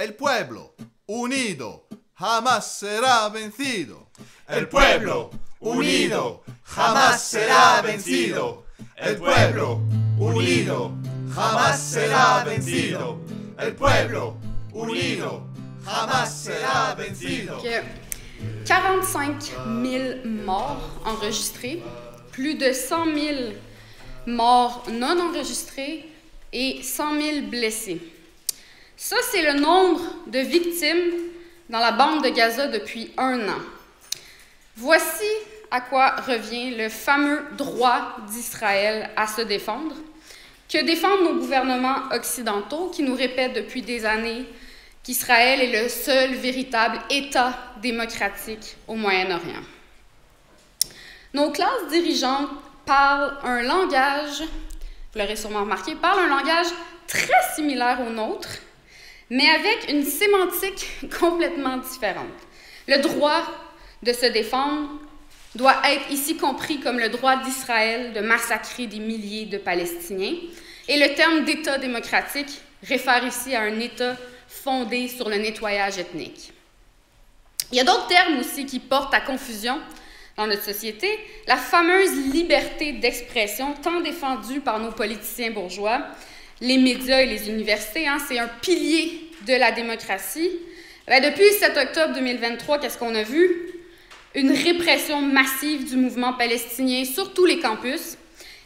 El pueblo unido jamás será vencido. El pueblo unido jamás será vencido. El pueblo unido jamás será vencido. El pueblo unido jamás será vencido. 45 000 morts enregistrés, plus de 100 000 morts non enregistrés et 100 000 blessés. Ça, c'est le nombre de victimes dans la bande de Gaza depuis 1 an. Voici à quoi revient le fameux droit d'Israël à se défendre, que défendent nos gouvernements occidentaux qui nous répètent depuis des années qu'Israël est le seul véritable État démocratique au Moyen-Orient. Nos classes dirigeantes parlent un langage, vous l'aurez sûrement remarqué, parlent un langage très similaire au nôtre, mais avec une sémantique complètement différente. Le droit de se défendre doit être ici compris comme le droit d'Israël de massacrer des milliers de Palestiniens, et le terme d'État démocratique réfère ici à un État fondé sur le nettoyage ethnique. Il y a d'autres termes aussi qui portent à confusion dans notre société. La fameuse liberté d'expression, tant défendue par nos politiciens bourgeois, les médias et les universités, c'est un pilier de la démocratie. Depuis le 7 octobre 2023, qu'est-ce qu'on a vu? Une répression massive du mouvement palestinien sur tous les campus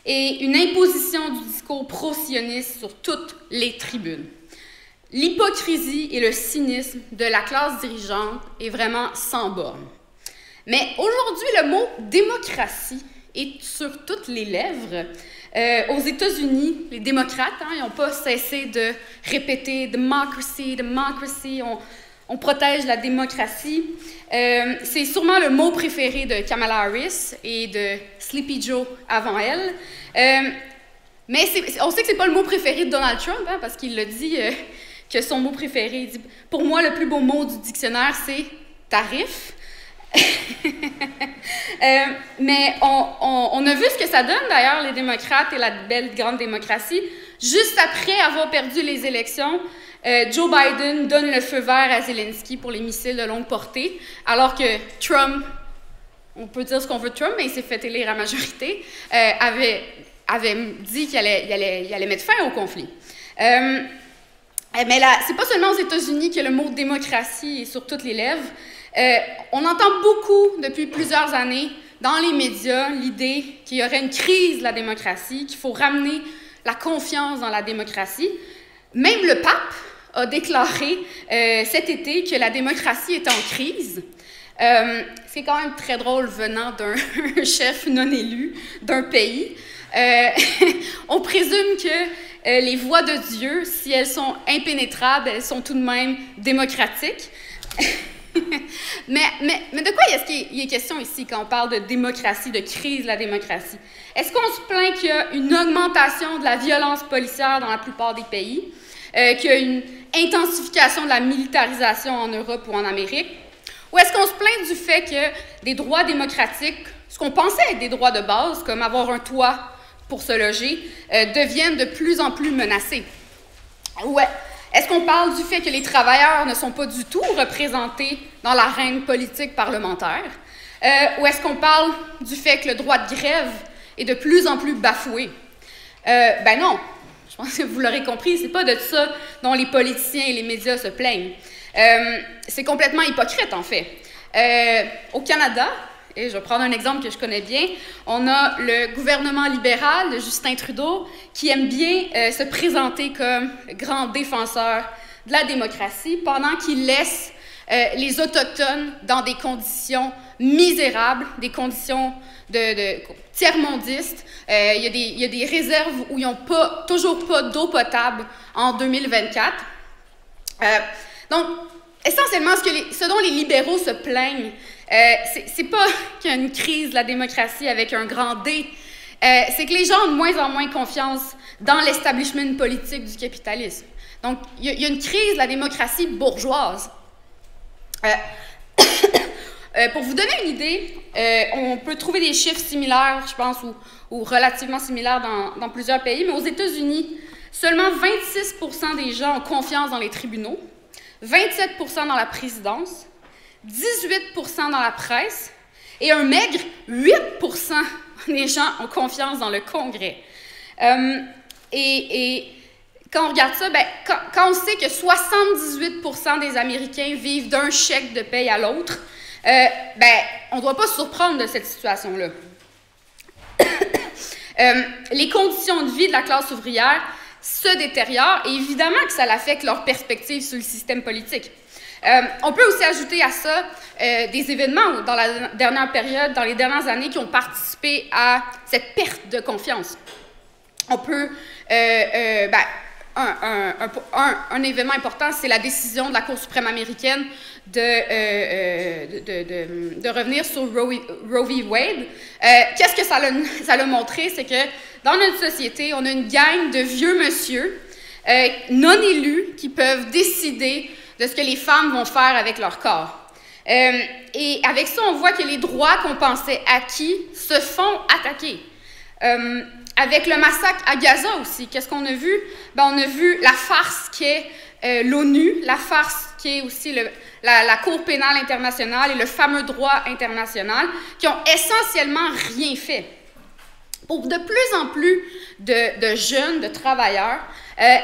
et une imposition du discours pro-sioniste sur toutes les tribunes. L'hypocrisie et le cynisme de la classe dirigeante est vraiment sans borne. Mais aujourd'hui, le mot « démocratie » est sur toutes les lèvres. Aux États-Unis, les démocrates, ils n'ont pas cessé de répéter « democracy, democracy », on protège la démocratie. C'est sûrement le mot préféré de Kamala Harris et de Sleepy Joe avant elle. Mais on sait que ce n'est pas le mot préféré de Donald Trump, parce qu'il l'a dit que son mot préféré, il dit « Pour moi, le plus beau mot du dictionnaire, c'est « tarif ». Mais on a vu ce que ça donne, d'ailleurs, les démocrates et la belle grande démocratie. Juste après avoir perdu les élections, Joe Biden donne le feu vert à Zelensky pour les missiles de longue portée, alors que Trump, on peut dire ce qu'on veut de Trump, mais il s'est fait élire à majorité, avait dit qu'il allait mettre fin au conflit. Mais là, c'est pas seulement aux États-Unis que le mot démocratie est sur toutes les lèvres. On entend beaucoup, depuis plusieurs années, dans les médias, l'idée qu'il y aurait une crise de la démocratie, qu'il faut ramener la confiance dans la démocratie. Même le pape a déclaré cet été que la démocratie est en crise. C'est quand même très drôle venant d'un chef non élu d'un pays. On présume que les voies de Dieu, si elles sont impénétrables, elles sont tout de même démocratiques. mais de quoi est-ce qu'il est question ici quand on parle de démocratie, de crise de la démocratie? Est-ce qu'on se plaint qu'il y a une augmentation de la violence policière dans la plupart des pays, qu'il y a une intensification de la militarisation en Europe ou en Amérique? Ou est-ce qu'on se plaint du fait que des droits démocratiques, ce qu'on pensait être des droits de base, comme avoir un toit pour se loger, deviennent de plus en plus menacés? Ouais. Est-ce qu'on parle du fait que les travailleurs ne sont pas du tout représentés dans l'arène politique parlementaire? Ou est-ce qu'on parle du fait que le droit de grève est de plus en plus bafoué? Ben non, je pense que vous l'aurez compris, c'est pas de ça dont les politiciens et les médias se plaignent. C'est complètement hypocrite, en fait. Au Canada, et je vais prendre un exemple que je connais bien, on a le gouvernement libéral de Justin Trudeau qui aime bien se présenter comme grand défenseur de la démocratie pendant qu'il laisse les Autochtones dans des conditions misérables, des conditions de tiers-mondistes. Il y a des réserves où ils n'ont toujours pas d'eau potable en 2024. Donc, essentiellement, ce dont les libéraux se plaignent, c'est pas qu'il y a une crise de la démocratie avec un grand D, c'est que les gens ont de moins en moins confiance dans l'establishment politique du capitalisme. Donc, il y a une crise de la démocratie bourgeoise. Pour vous donner une idée, on peut trouver des chiffres similaires, je pense, ou relativement similaires dans plusieurs pays, mais aux États-Unis, seulement 26% des gens ont confiance dans les tribunaux. 27% dans la présidence, 18% dans la presse, et un maigre 8% des gens ont confiance dans le Congrès. Et quand on regarde ça, ben, quand on sait que 78% des Américains vivent d'un chèque de paye à l'autre, ben, on ne doit pas se surprendre de cette situation-là. Les conditions de vie de la classe ouvrière se détériorent et évidemment que ça affecte leur perspective sur le système politique. On peut aussi ajouter à ça des événements dans la dernière période, dans les dernières années, qui ont participé à cette perte de confiance. On peut... un événement important, c'est la décision de la Cour suprême américaine de revenir sur Roe v. Wade. Qu'est-ce que ça l'a montré? C'est que dans notre société, on a une gang de vieux monsieur non élus qui peuvent décider de ce que les femmes vont faire avec leur corps. Et avec ça, on voit que les droits qu'on pensait acquis se font attaquer. Avec le massacre à Gaza aussi, qu'est-ce qu'on a vu? Ben, on a vu la farce qu'est l'ONU, la farce qui est aussi la Cour pénale internationale et le fameux droit international, qui ont essentiellement rien fait. Pour de plus en plus de jeunes, de travailleurs,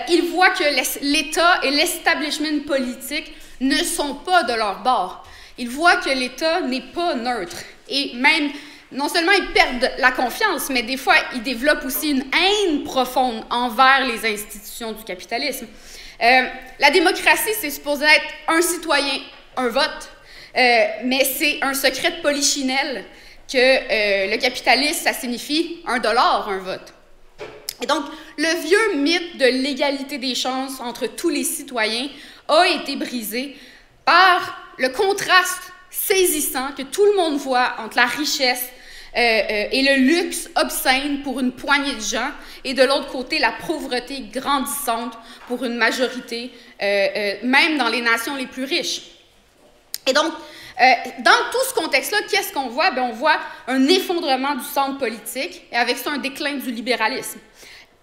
ils voient que l'État et l'establishment politique ne sont pas de leur bord. Ils voient que l'État n'est pas neutre. Et même, non seulement ils perdent la confiance, mais des fois, ils développent aussi une haine profonde envers les institutions du capitalisme. La démocratie, c'est supposé être un citoyen, un vote, mais c'est un secret de polichinelle que le capitalisme, ça signifie $1, un vote. Et donc, le vieux mythe de l'égalité des chances entre tous les citoyens a été brisé par le contraste saisissant que tout le monde voit entre la richesse et le luxe obscène pour une poignée de gens, et de l'autre côté, la pauvreté grandissante pour une majorité, même dans les nations les plus riches. Et donc, dans tout ce contexte-là, qu'est-ce qu'on voit? Bien, on voit un effondrement du centre politique et avec ça, un déclin du libéralisme.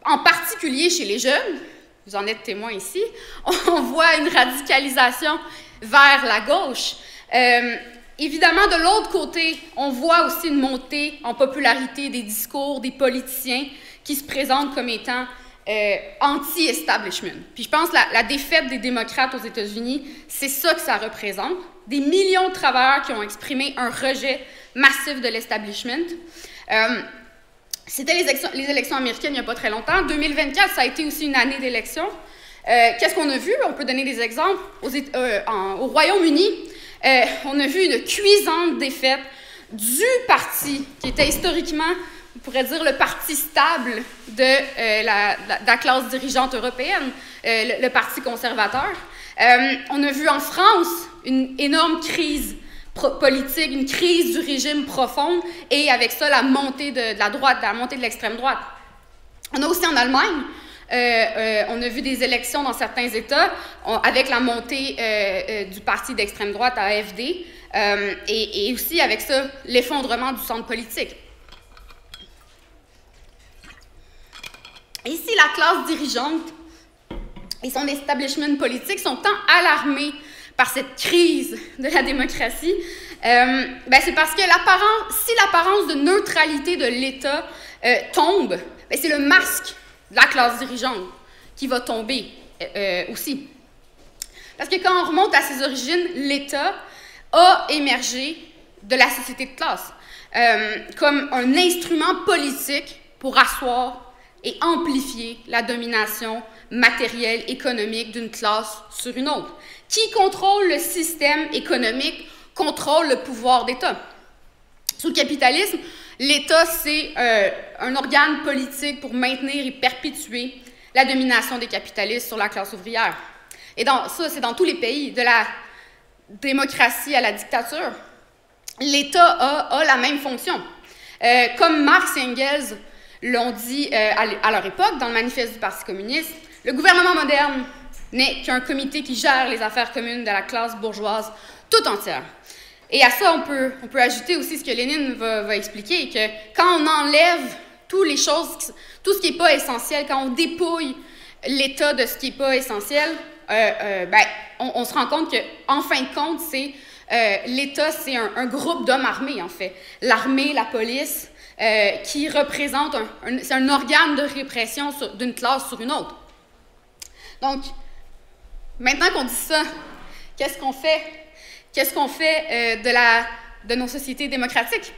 En particulier chez les jeunes, vous en êtes témoins ici, on voit une radicalisation vers la gauche. Évidemment, de l'autre côté, on voit aussi une montée en popularité des discours des politiciens qui se présentent comme étant anti-establishment. Puis je pense que la défaite des démocrates aux États-Unis, c'est ça que ça représente. Des millions de travailleurs qui ont exprimé un rejet massif de l'establishment. C'était les élections américaines il n'y a pas très longtemps. 2024, ça a été aussi une année d'élection. Qu'est-ce qu'on a vu? On peut donner des exemples. Au Royaume-Uni, on a vu une cuisante défaite du parti qui était historiquement, on pourrait dire, le parti stable de la classe dirigeante européenne, le Parti conservateur. On a vu en France une énorme crise politique, une crise du régime profonde, et avec ça, la montée de la droite, la montée de l'extrême droite. On a aussi en Allemagne, on a vu des élections dans certains États avec la montée du parti d'extrême droite AfD, et aussi avec ça, l'effondrement du centre politique. Ici, la classe dirigeante et son establishment politique sont tant alarmés par cette crise de la démocratie, ben c'est parce que si l'apparence de neutralité de l'État tombe, ben c'est le masque de la classe dirigeante qui va tomber aussi. Parce que quand on remonte à ses origines, l'État a émergé de la société de classe comme un instrument politique pour asseoir et amplifier la domination matérielle, économique d'une classe sur une autre. Qui contrôle le système économique contrôle le pouvoir d'État. Sous le capitalisme, l'État, c'est un organe politique pour maintenir et perpétuer la domination des capitalistes sur la classe ouvrière. Et ça, c'est dans tous les pays, de la démocratie à la dictature. L'État a la même fonction. Comme Marx et Engels l'ont dit à leur époque, dans le manifeste du Parti communiste, le gouvernement moderne n'est qu'un comité qui gère les affaires communes de la classe bourgeoise tout entière. Et à ça, on peut ajouter aussi ce que Lénine va expliquer, que quand on enlève toutes les choses, tout ce qui n'est pas essentiel, quand on dépouille l'état de ce qui n'est pas essentiel, on se rend compte qu'en fin de compte, l'État, c'est un groupe d'hommes armés, en fait. L'armée, la police, qui représente c'est un organe de répression d'une classe sur une autre. Donc, maintenant qu'on dit ça, qu'est-ce qu'on fait? Qu'est-ce qu'on fait de nos sociétés démocratiques?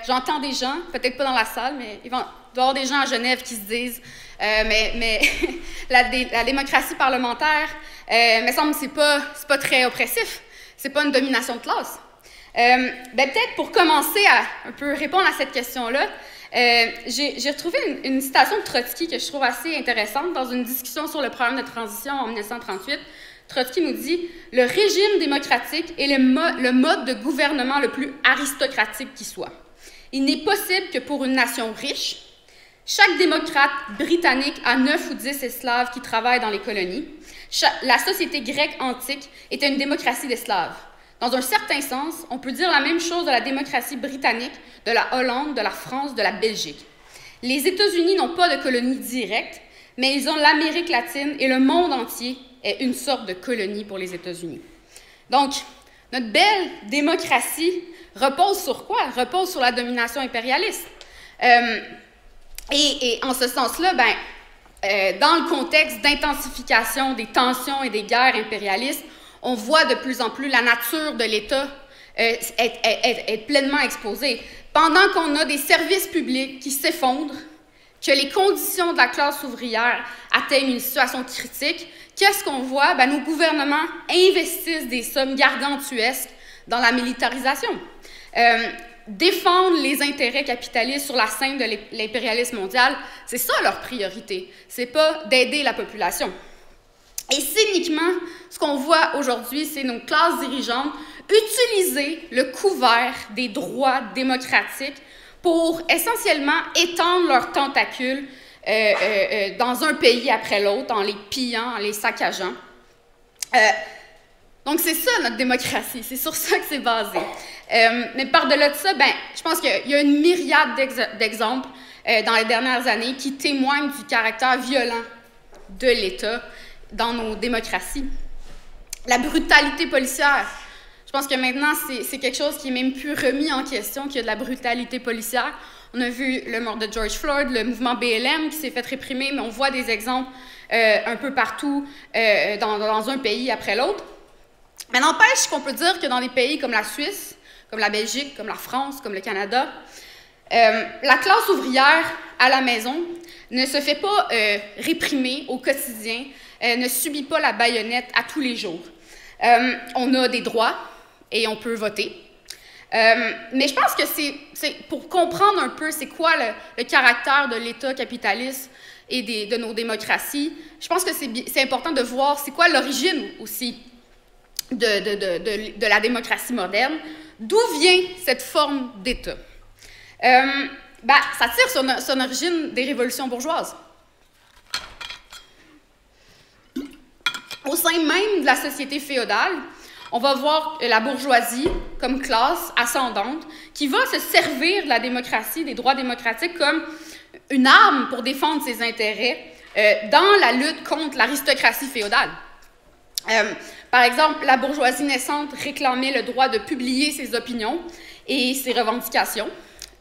J'entends des gens, peut-être pas dans la salle, mais il va y avoir des gens à Genève qui se disent mais la démocratie parlementaire, me semble que c'est pas très oppressif. C'est pas une domination de classe. Peut-être pour commencer à un peu répondre à cette question-là, j'ai retrouvé une citation de Trotsky que je trouve assez intéressante dans une discussion sur le programme de transition en 1938. Trotsky nous dit « Le régime démocratique est le mode de gouvernement le plus aristocratique qui soit. Il n'est possible que pour une nation riche, chaque démocrate britannique a 9 ou 10 esclaves qui travaillent dans les colonies. La société grecque antique était une démocratie d'esclaves. Dans un certain sens, on peut dire la même chose de la démocratie britannique, de la Hollande, de la France, de la Belgique. Les États-Unis n'ont pas de colonie directe, mais ils ont l'Amérique latine et le monde entier est une sorte de colonie pour les États-Unis. Donc, notre belle démocratie repose sur quoi? Elle repose sur la domination impérialiste. Et en ce sens-là, dans le contexte d'intensification des tensions et des guerres impérialistes, on voit de plus en plus la nature de l'État être pleinement exposée. Pendant qu'on a des services publics qui s'effondrent, que les conditions de la classe ouvrière atteignent une situation critique, qu'est-ce qu'on voit? Nos gouvernements investissent des sommes gargantuesques dans la militarisation. Défendre les intérêts capitalistes sur la scène de l'impérialisme mondial, c'est ça leur priorité. C'est pas d'aider la population. Et cyniquement, ce qu'on voit aujourd'hui, c'est nos classes dirigeantes utiliser le couvert des droits démocratiques pour essentiellement étendre leurs tentacules dans un pays après l'autre, en les pillant, en les saccageant. Donc c'est ça notre démocratie, c'est sur ça que c'est basé. Mais par-delà de ça, je pense qu'il y a une myriade d'exemples dans les dernières années qui témoignent du caractère violent de l'État dans nos démocraties. La brutalité policière. Je pense que maintenant, c'est quelque chose qui est même plus remis en question qu'il y a de la brutalité policière. On a vu le mort de George Floyd, le mouvement BLM qui s'est fait réprimer, mais on voit des exemples un peu partout dans un pays après l'autre. Mais n'empêche qu'on peut dire que dans des pays comme la Suisse, comme la Belgique, comme la France, comme le Canada, la classe ouvrière à la maison ne se fait pas réprimer au quotidien, ne subit pas la baïonnette à tous les jours. On a des droits et on peut voter. Mais je pense que c'est pour comprendre un peu c'est quoi le caractère de l'État capitaliste et de nos démocraties, je pense que c'est important de voir c'est quoi l'origine aussi de la démocratie moderne. D'où vient cette forme d'État? Ça tire son origine des révolutions bourgeoises. Au sein même de la société féodale, on va voir la bourgeoisie comme classe ascendante qui va se servir de la démocratie, des droits démocratiques, comme une arme pour défendre ses intérêts dans la lutte contre l'aristocratie féodale. Par exemple, la bourgeoisie naissante réclamait le droit de publier ses opinions et ses revendications,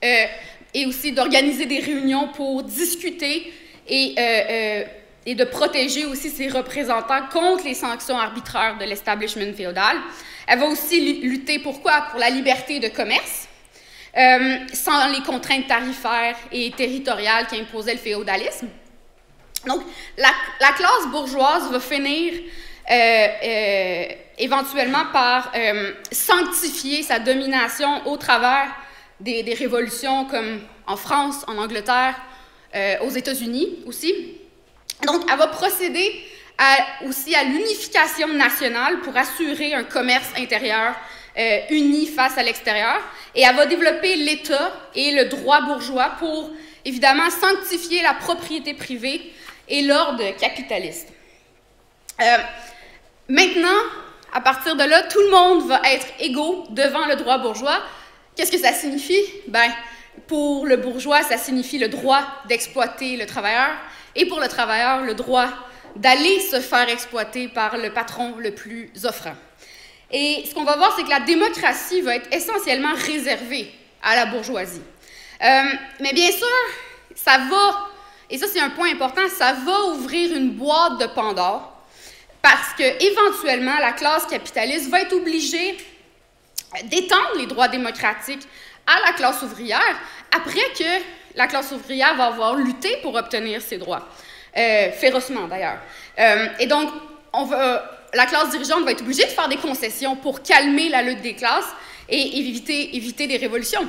et aussi d'organiser des réunions pour discuter et de protéger aussi ses représentants contre les sanctions arbitraires de l'establishment féodal. Elle va aussi lutter pour quoi? Pour la liberté de commerce, sans les contraintes tarifaires et territoriales qui imposaient le féodalisme. Donc, la classe bourgeoise va finir éventuellement par sanctifier sa domination au travers des révolutions comme en France, en Angleterre, aux États-Unis aussi. Donc, elle va procéder aussi à l'unification nationale pour assurer un commerce intérieur uni face à l'extérieur. Et elle va développer l'État et le droit bourgeois pour, évidemment, sanctifier la propriété privée et l'ordre capitaliste. Maintenant, à partir de là, tout le monde va être égaux devant le droit bourgeois. Qu'est-ce que ça signifie? Pour le bourgeois, ça signifie le droit d'exploiter le travailleur. et pour le travailleur le droit d'aller se faire exploiter par le patron le plus offrant. Et ce qu'on va voir, c'est que la démocratie va être essentiellement réservée à la bourgeoisie. Mais bien sûr, ça va, et ça c'est un point important, ça va ouvrir une boîte de Pandore parce qu'éventuellement, la classe capitaliste va être obligée d'étendre les droits démocratiques à la classe ouvrière après que la classe ouvrière va avoir lutté pour obtenir ses droits, férocement d'ailleurs. Et donc, la classe dirigeante va être obligée de faire des concessions pour calmer la lutte des classes et éviter des révolutions.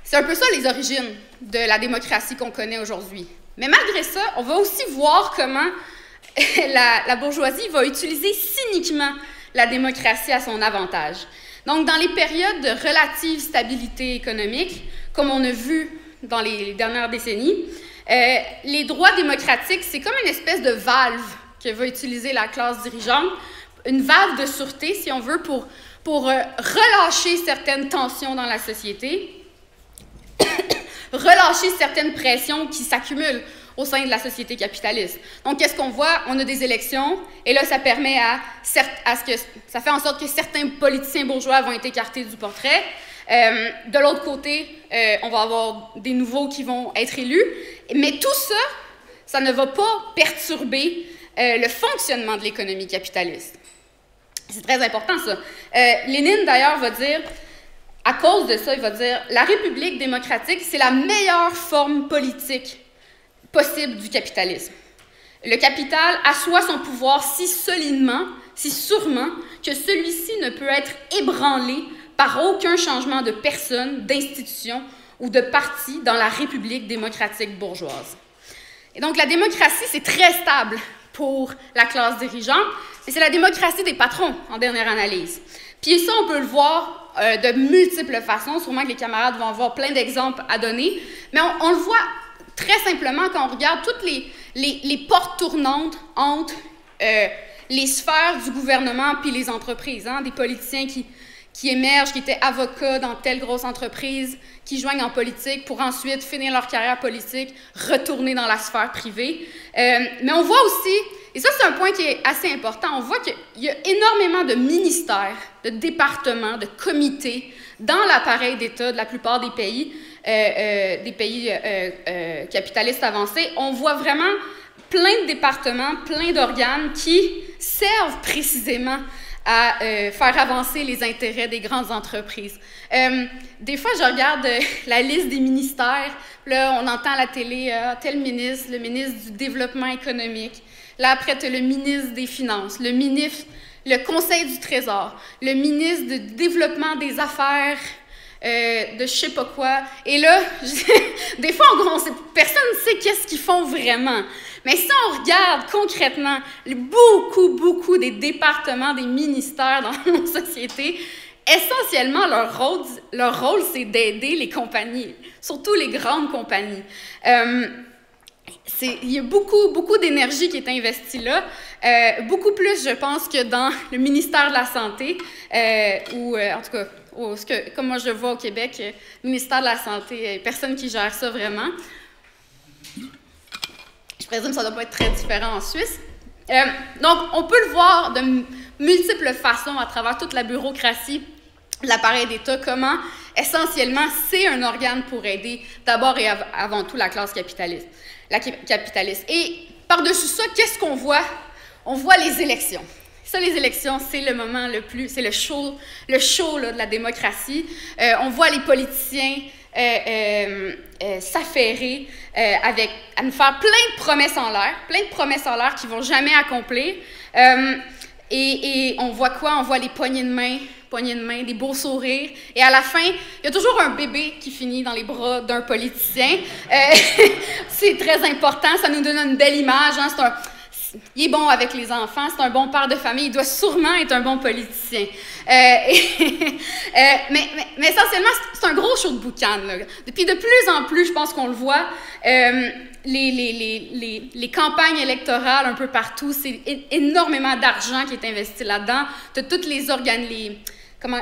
C'est un peu ça les origines de la démocratie qu'on connaît aujourd'hui. Mais malgré ça, on va aussi voir comment la bourgeoisie va utiliser cyniquement la démocratie à son avantage. Donc, dans les périodes de relative stabilité économique, comme on a vu dans les dernières décennies, les droits démocratiques, c'est comme une espèce de valve que va utiliser la classe dirigeante, une valve de sûreté, si on veut, pour relâcher certaines tensions dans la société, relâcher certaines pressions qui s'accumulent au sein de la société capitaliste. Donc, qu'est-ce qu'on voit? On a des élections, et là, ça permet ça fait en sorte que certains politiciens bourgeois vont être écartés du portrait. De l'autre côté, on va avoir des nouveaux qui vont être élus, mais tout ça, ça ne va pas perturber le fonctionnement de l'économie capitaliste. C'est très important, ça. Lénine, d'ailleurs, va dire, à cause de ça, il va dire « La République démocratique, c'est la meilleure forme politique possible du capitalisme. Le capital assoit son pouvoir si solidement, si sûrement, que celui-ci ne peut être ébranlé par aucun changement de personne, d'institution ou de parti dans la République démocratique bourgeoise. » Et donc, la démocratie, c'est très stable pour la classe dirigeante, mais c'est la démocratie des patrons, en dernière analyse. Puis ça, on peut le voir de multiples façons. Sûrement que les camarades vont avoir plein d'exemples à donner, mais on le voit très simplement quand on regarde toutes les portes tournantes entre les sphères du gouvernement puis les entreprises, hein, des politiciens qui émergent, qui étaient avocats dans telle grosse entreprise, qui joignent en politique pour ensuite finir leur carrière politique, retourner dans la sphère privée. Mais on voit aussi, et ça c'est un point qui est assez important, on voit qu'il y a énormément de ministères, de départements, de comités dans l'appareil d'État de la plupart des pays capitalistes avancés. On voit vraiment plein de départements, plein d'organes qui servent précisément à faire avancer les intérêts des grandes entreprises. Des fois, je regarde la liste des ministères, là, on entend à la télé tel ministre, le ministre du Développement économique, là, après, tu as le ministre des Finances, le Conseil du Trésor, le ministre du Développement des Affaires, de je sais pas quoi. Et là, des fois, en gros, personne ne sait qu'est-ce qu'ils font vraiment. Mais si on regarde concrètement beaucoup des départements, des ministères dans nos sociétés, essentiellement, leur rôle, c'est d'aider les compagnies, surtout les grandes compagnies. Il y a beaucoup d'énergie qui est investie là, beaucoup plus, je pense, que dans le ministère de la Santé, ou en tout cas, comme moi je le vois au Québec, le ministère de la Santé, il n'y a personne qui gère ça vraiment. Je présume que ça ne doit pas être très différent en Suisse. Donc, on peut le voir de multiples façons à travers toute la bureaucratie, l'appareil d'État, comment, essentiellement, c'est un organe pour aider d'abord et avant tout la classe capitaliste. Et par-dessus ça, qu'est-ce qu'on voit? On voit les élections. Ça, les élections, c'est le moment c'est le show là, de la démocratie. On voit les politiciens s'affairer à nous faire plein de promesses en l'air qu'ils ne vont jamais accomplir. Et on voit quoi? On voit les poignées de main, des beaux sourires. Et à la fin, il y a toujours un bébé qui finit dans les bras d'un politicien. C'est très important, ça nous donne une belle image. Hein? Il est bon avec les enfants, c'est un bon père de famille, il doit sûrement être un bon politicien. Mais essentiellement, c'est un gros show de boucan. Là. Depuis de plus en plus, je pense qu'on le voit, les campagnes électorales un peu partout, c'est énormément d'argent qui est investi là-dedans. Tu as tous les organes,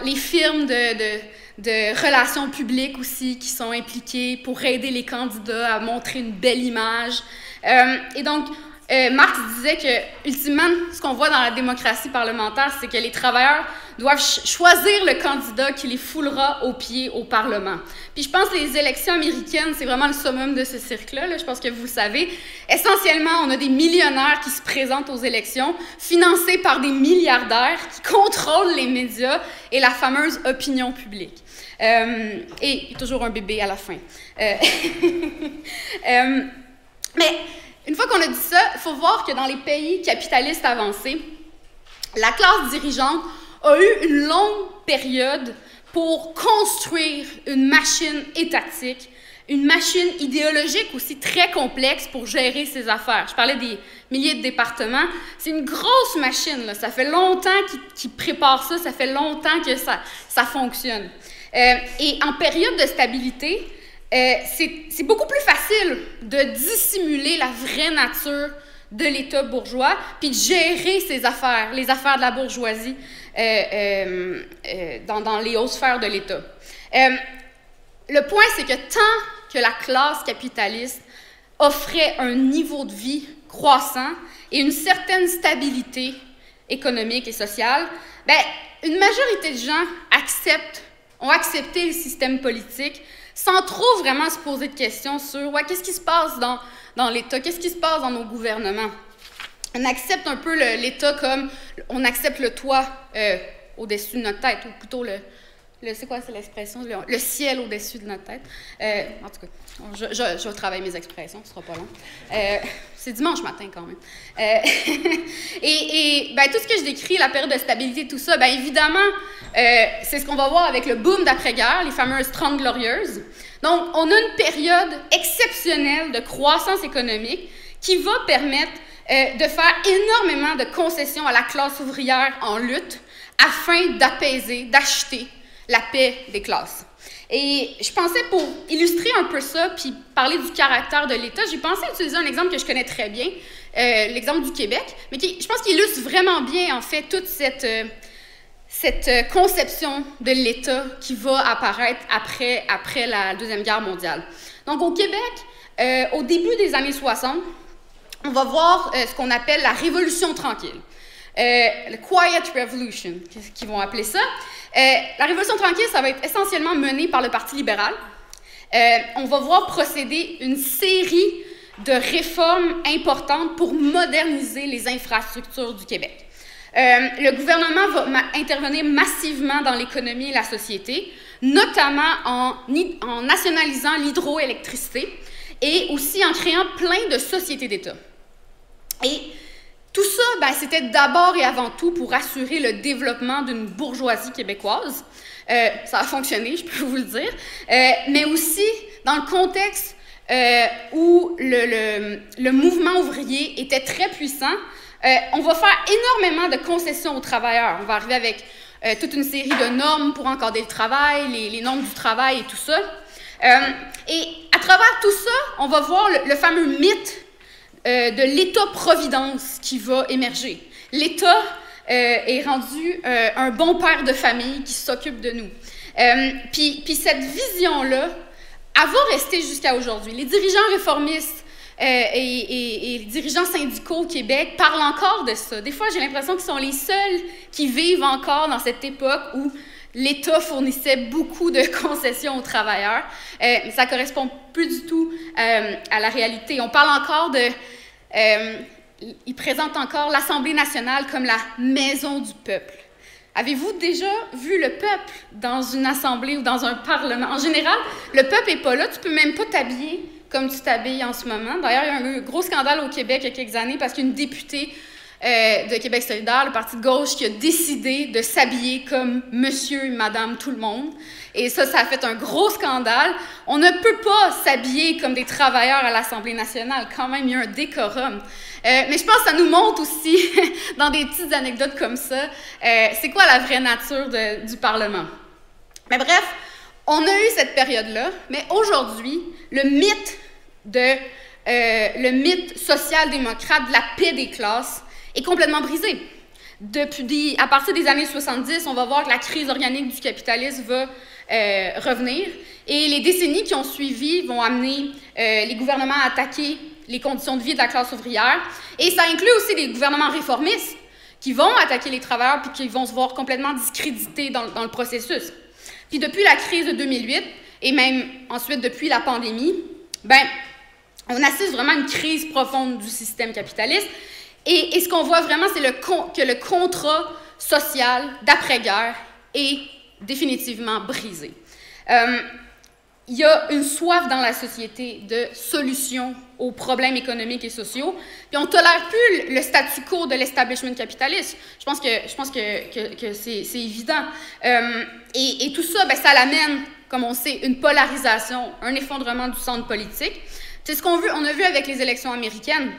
les firmes de relations publiques aussi qui sont impliquées pour aider les candidats à montrer une belle image. Et donc, Marx disait que, ultimement, ce qu'on voit dans la démocratie parlementaire, c'est que les travailleurs doivent choisir le candidat qui les foulera aux pieds au Parlement. Puis je pense que les élections américaines, c'est vraiment le summum de ce cirque-là. Je pense que vous le savez. Essentiellement, on a des millionnaires qui se présentent aux élections, financés par des milliardaires qui contrôlent les médias et la fameuse opinion publique. Et il y a toujours un bébé à la fin. Mais une fois qu'on a dit ça, il faut voir que dans les pays capitalistes avancés, la classe dirigeante a eu une longue période pour construire une machine étatique, une machine idéologique aussi très complexe pour gérer ses affaires. Je parlais des milliers de départements. C'est une grosse machine, là. Ça fait longtemps qu'ils préparent ça, ça fait longtemps que ça fonctionne. Et en période de stabilité, c'est beaucoup plus facile de dissimuler la vraie nature de l'État bourgeois, puis de gérer ses affaires, les affaires de la bourgeoisie dans les hautes sphères de l'État. Le point, c'est que tant que la classe capitaliste offrait un niveau de vie croissant et une certaine stabilité économique et sociale, une majorité de gens ont accepté le système politique sans trop vraiment se poser de questions sur qu'est-ce qui se passe dans l'État, qu'est-ce qui se passe dans nos gouvernements. On accepte un peu l'État comme on accepte le toit au-dessus de notre tête, ou plutôt c'est quoi l'expression? Le ciel au-dessus de notre tête. En tout cas, je vais travailler mes expressions, ce sera pas long. C'est dimanche matin quand même. Et tout ce que je décris, la période de stabilité, tout ça, évidemment, c'est ce qu'on va voir avec le boom d'après-guerre, les fameuses 30 glorieuses. Donc, on a une période exceptionnelle de croissance économique qui va permettre de faire énormément de concessions à la classe ouvrière en lutte afin d'apaiser, d'acheter la paix des classes. Et je pensais, pour illustrer un peu ça, puis parler du caractère de l'État, j'ai pensé utiliser un exemple que je connais très bien, l'exemple du Québec, mais je pense qu'il illustre vraiment bien, en fait, toute cette conception de l'État qui va apparaître après la Deuxième Guerre mondiale. Donc, au Québec, au début des années 60, on va voir ce qu'on appelle la Révolution tranquille. Le Quiet Revolution, qu'ils vont appeler ça. La Révolution tranquille, ça va être essentiellement mené par le Parti libéral. On va voir procéder une série de réformes importantes pour moderniser les infrastructures du Québec. Le gouvernement va intervenir massivement dans l'économie et la société, notamment en nationalisant l'hydroélectricité et aussi en créant plein de sociétés d'État. Et tout ça, c'était d'abord et avant tout pour assurer le développement d'une bourgeoisie québécoise. Ça a fonctionné, je peux vous le dire. Mais aussi dans le contexte où le mouvement ouvrier était très puissant, on va faire énormément de concessions aux travailleurs. On va arriver avec toute une série de normes pour encadrer le travail, les normes du travail et tout ça. Et à travers tout ça, on va voir le fameux mythe de l'État-providence qui va émerger. L'État est rendu un bon père de famille qui s'occupe de nous. Puis cette vision-là, elle va rester jusqu'à aujourd'hui. Les dirigeants réformistes et les dirigeants syndicaux au Québec parlent encore de ça. Des fois, j'ai l'impression qu'ils sont les seuls qui vivent encore dans cette époque où l'État fournissait beaucoup de concessions aux travailleurs, mais ça ne correspond plus du tout à la réalité. On parle encore ils présentent encore l'Assemblée nationale comme la maison du peuple. Avez-vous déjà vu le peuple dans une assemblée ou dans un parlement? En général, le peuple n'est pas là. Tu ne peux même pas t'habiller comme tu t'habilles en ce moment. D'ailleurs, il y a eu un gros scandale au Québec il y a quelques années parce qu'une députée de Québec solidaire, le parti de gauche, qui a décidé de s'habiller comme monsieur et madame tout le monde. Et ça a fait un gros scandale. On ne peut pas s'habiller comme des travailleurs à l'Assemblée nationale. Quand même, il y a un décorum. Mais je pense que ça nous montre aussi, dans des petites anecdotes comme ça, c'est quoi la vraie nature du Parlement. Mais bref, on a eu cette période-là, mais aujourd'hui, le mythe social-démocrate de la paix des classes est complètement brisé. à partir des années 70, on va voir que la crise organique du capitalisme va revenir. Et les décennies qui ont suivi vont amener les gouvernements à attaquer les conditions de vie de la classe ouvrière. Et ça inclut aussi des gouvernements réformistes qui vont attaquer les travailleurs puis qui vont se voir complètement discrédités dans le processus. Puis depuis la crise de 2008, et même ensuite depuis la pandémie, on assiste vraiment à une crise profonde du système capitaliste. Et ce qu'on voit vraiment, c'est que le contrat social d'après-guerre est définitivement brisé. Il y a une soif dans la société de solutions aux problèmes économiques et sociaux, puis on ne tolère plus le statu quo de l'establishment capitaliste. Je pense que c'est évident. Et tout ça, ça l'amène, comme on sait, une polarisation, un effondrement du centre politique. C'est ce qu'on a vu avec les élections américaines.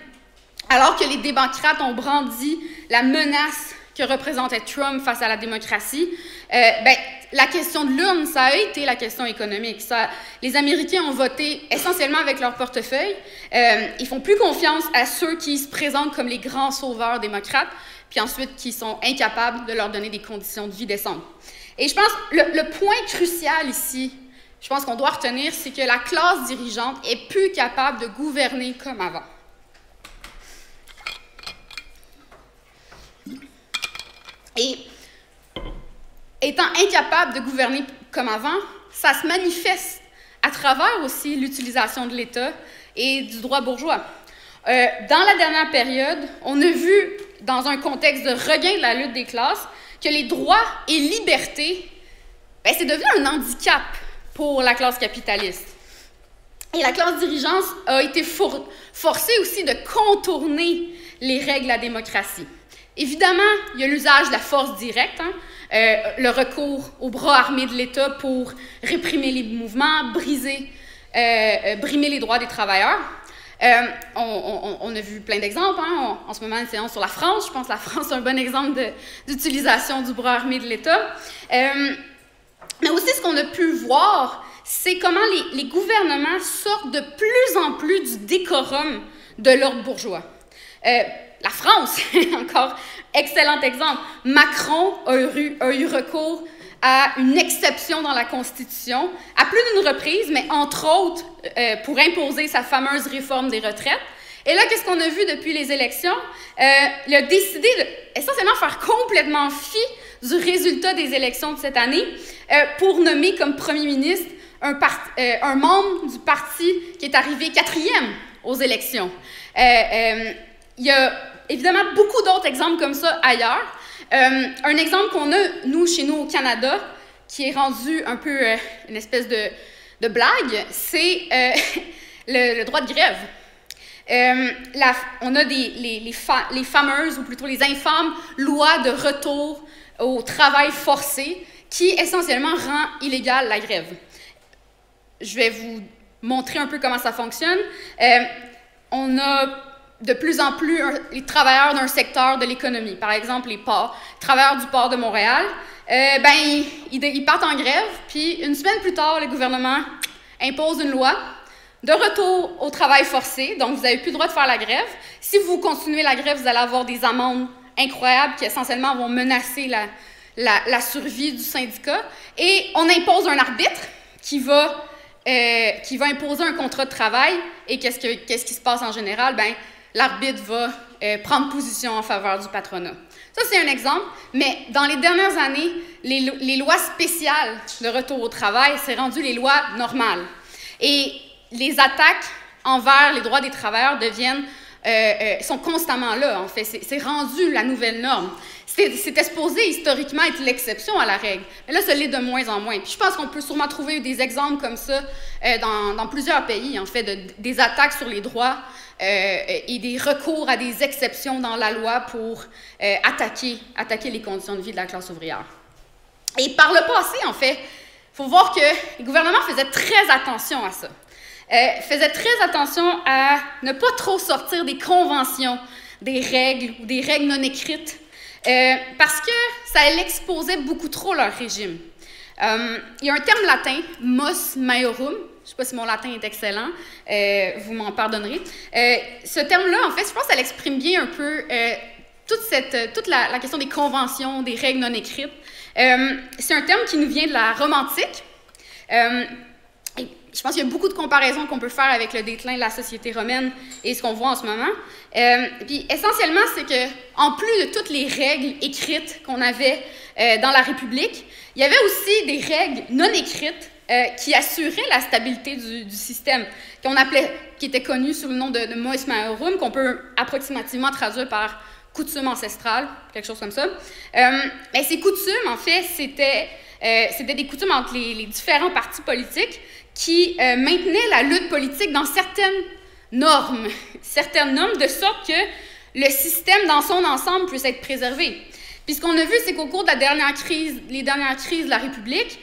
Alors que les démocrates ont brandi la menace que représentait Trump face à la démocratie, la question de l'urne, ça a été la question économique. Les Américains ont voté essentiellement avec leur portefeuille. Ils font plus confiance à ceux qui se présentent comme les grands sauveurs démocrates, puis ensuite qui sont incapables de leur donner des conditions de vie décentes. Et je pense le point crucial ici, je pense qu'on doit retenir, c'est que la classe dirigeante est plus capable de gouverner comme avant. Et étant incapable de gouverner comme avant, ça se manifeste à travers aussi l'utilisation de l'État et du droit bourgeois. Dans la dernière période, on a vu, dans un contexte de regain de la lutte des classes, que les droits et libertés, c'est devenu un handicap pour la classe capitaliste. Et la classe dirigeante a été forcée aussi de contourner les règles de la démocratie. Évidemment, il y a l'usage de la force directe, le recours aux bras armés de l'État pour réprimer les mouvements, brimer les droits des travailleurs. On a vu plein d'exemples. En ce moment, une séance sur la France. Je pense que la France est un bon exemple d'utilisation du bras armé de l'État. Mais aussi, ce qu'on a pu voir, c'est comment les gouvernements sortent de plus en plus du décorum de l'ordre bourgeois. La France, encore excellent exemple. Macron a eu recours à une exception dans la Constitution, à plus d'une reprise, mais entre autres pour imposer sa fameuse réforme des retraites. Et là, qu'est-ce qu'on a vu depuis les élections? Il a décidé essentiellement faire complètement fi du résultat des élections de cette année pour nommer comme premier ministre un membre du parti qui est arrivé 4e aux élections. Il y a évidemment beaucoup d'autres exemples comme ça ailleurs. Un exemple qu'on a, chez nous au Canada, qui est rendu un peu une espèce de blague, c'est le droit de grève. On a les fameuses, ou plutôt les infâmes, lois de retour au travail forcé qui essentiellement rend illégale la grève. Je vais vous montrer un peu comment ça fonctionne. On a de plus en plus les travailleurs d'un secteur de l'économie, par exemple les ports, travailleurs du port de Montréal, ils partent en grève, puis une semaine plus tard, le gouvernement impose une loi de retour au travail forcé, donc vous n'avez plus le droit de faire la grève. Si vous continuez la grève, vous allez avoir des amendes incroyables qui essentiellement vont menacer la survie du syndicat, et on impose un arbitre qui va imposer un contrat de travail, et qu'est-ce qui se passe en général? L'arbitre va prendre position en faveur du patronat. Ça, c'est un exemple, mais dans les dernières années, les lois spéciales de retour au travail, c'est rendu les lois normales. Et les attaques envers les droits des travailleurs sont constamment là, en fait. C'est rendu la nouvelle norme. C'était supposé historiquement être l'exception à la règle, mais là, ça l'est de moins en moins. Puis je pense qu'on peut sûrement trouver des exemples comme ça dans plusieurs pays, en fait, des attaques sur les droits et des recours à des exceptions dans la loi pour attaquer les conditions de vie de la classe ouvrière. Et par le passé, en fait, il faut voir que les gouvernements faisaient très attention à ça. Faisaient très attention à ne pas trop sortir des conventions, des règles ou des règles non écrites, parce que ça exposait beaucoup trop leur régime. Il y a un terme latin, mos maiorum, je ne sais pas si mon latin est excellent, vous m'en pardonnerez. Ce terme-là, en fait, je pense qu'elle exprime bien un peu toute la question des conventions, des règles non écrites. C'est un terme qui nous vient de la Rome antique. Je pense qu'il y a beaucoup de comparaisons qu'on peut faire avec le déclin de la société romaine et ce qu'on voit en ce moment. Puis essentiellement, c'est que en plus de toutes les règles écrites qu'on avait dans la République, il y avait aussi des règles non écrites qui assuraient la stabilité du système, qui était connu sous le nom de Mos Maiorum, qu'on peut approximativement traduire par coutumes ancestrales, quelque chose comme ça. Mais ces coutumes, en fait, c'était des coutumes entre les différents partis politiques qui maintenaient la lutte politique dans certaines normes, de sorte que le système dans son ensemble puisse être préservé. Puis ce qu'on a vu, c'est qu'au cours de les dernières crises de la République,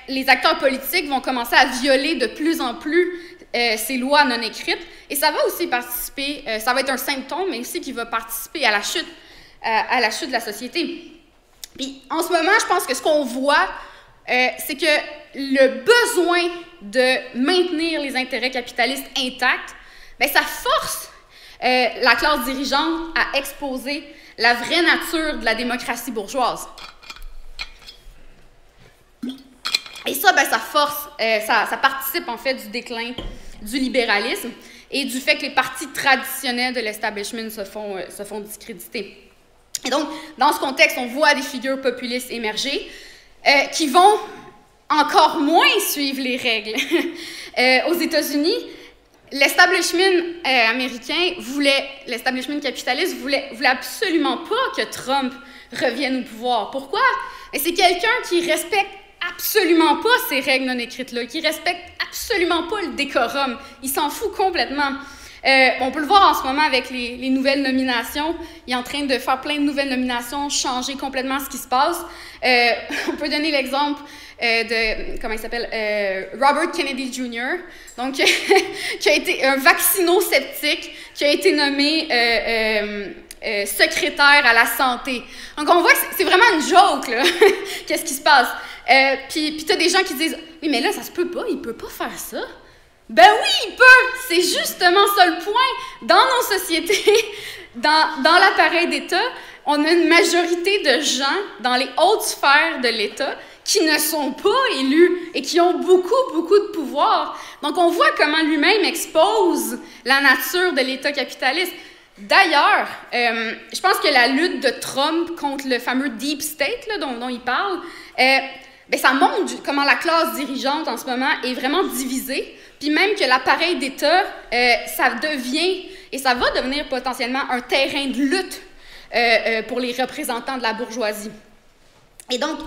les acteurs politiques vont commencer à violer de plus en plus ces lois non écrites, et ça va aussi participer, ça va être un symptôme, mais aussi qui va participer à la chute de la société. Puis en ce moment, je pense que ce qu'on voit, c'est que le besoin de maintenir les intérêts capitalistes intacts, ça force la classe dirigeante à exposer la vraie nature de la démocratie bourgeoise. Et ça, ça force, ça participe en fait du déclin du libéralisme et du fait que les partis traditionnels de l'establishment se font discréditer. Et donc, dans ce contexte, on voit des figures populistes émerger qui vont encore moins suivre les règles. Aux États-Unis, l'establishment l'establishment capitaliste voulait absolument pas que Trump revienne au pouvoir. Pourquoi? C'est quelqu'un qui respecte absolument pas ces règles non écrites-là, qui respecte absolument pas le décorum. Il s'en fout complètement. On peut le voir en ce moment avec les nouvelles nominations. Il est en train de faire plein de nouvelles nominations, changer complètement ce qui se passe. On peut donner l'exemple de, comment il s'appelle, Robert Kennedy Jr., donc, qui a été un vaccino-sceptique, qui a été nommé secrétaire à la santé. Donc, on voit que c'est vraiment une joke, là. Qu'est-ce qui se passe? Puis tu as des gens qui disent « Oui, mais là, ça se peut pas, il peut pas faire ça. » Ben oui, il peut! C'est justement ça le point. Dans nos sociétés, dans l'appareil d'État, on a une majorité de gens dans les hautes sphères de l'État qui ne sont pas élus et qui ont beaucoup, beaucoup de pouvoir. Donc, on voit comment lui-même expose la nature de l'État capitaliste. D'ailleurs, je pense que la lutte de Trump contre le fameux Deep State là, dont il parle, ça montre comment la classe dirigeante en ce moment est vraiment divisée, puis même que l'appareil d'État, ça devient, et ça va devenir potentiellement un terrain de lutte pour les représentants de la bourgeoisie. Et donc,